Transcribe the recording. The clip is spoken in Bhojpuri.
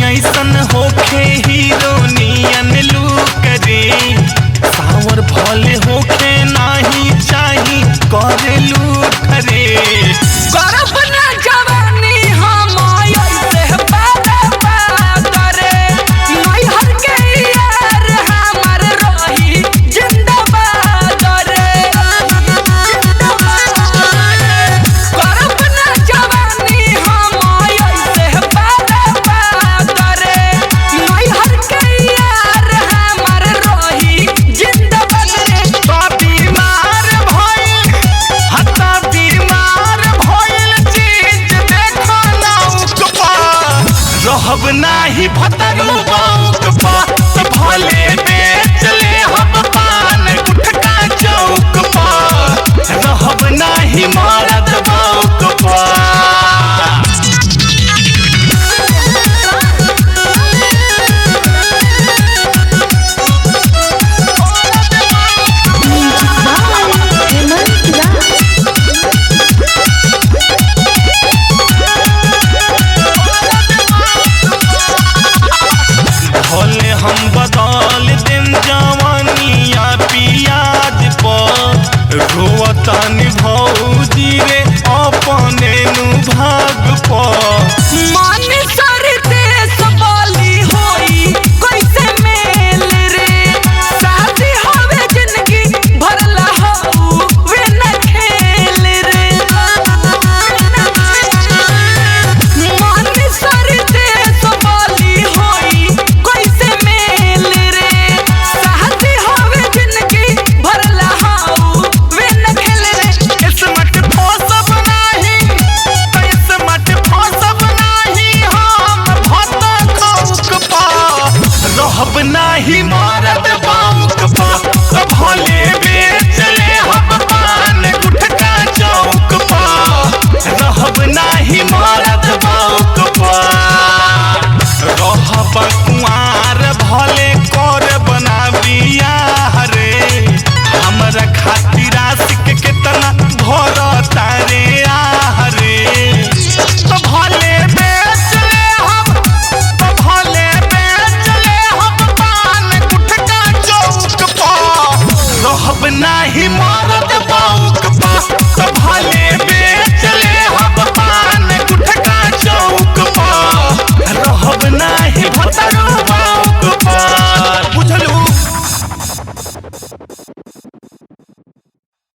ऐसन होखे हीरोनियन लूक रे, सावर भले होखे नाही चाही करे लूट रे। करब ना जवानी हम ऐसे बात रे, नैहर के यार हमर रही जिंदाबाद रे। करब ना जवानी हम ऐसे बात रे, नैहर के यार हमर रही जिंदाबाद रे। तो बीमार भइल हता बीमार भइल चीज देखो नौक पर, रहब नाही भतरू बौक पर, तो भले बेच ले हम पान गुटका चौक पर, रहब नाही मरद बौक पर। भले हम बदल दिन जवानिया पियाज पर, रोवतानी भौजी रे अपने नु भाग पर। मन सर देश वाली होई कैसे मेल रे, शादी होवे जिंदगी भरला हो वे न खेल रे। मन सर देश वाली होई कैसे मेल रे, शादी होवे जिंदगी भरला हो वे न खेल रे। किस्मत फंसब नाही, किस्मत फंसब नाही हम भत खौक पर, रहब नाही मरद बौक पर, तो भले बेच ले हम पान गुटका चौक पर, रहब नाही मरद बौक पर। रहब कुंवार भले कर बना बियाह रे, हमरा खातिर आशिक केतना भरता रे आह रे। तो भले बेच ले हम, तो भले बेच ले हम पान गुटका चौक पर, रहब नाही मरद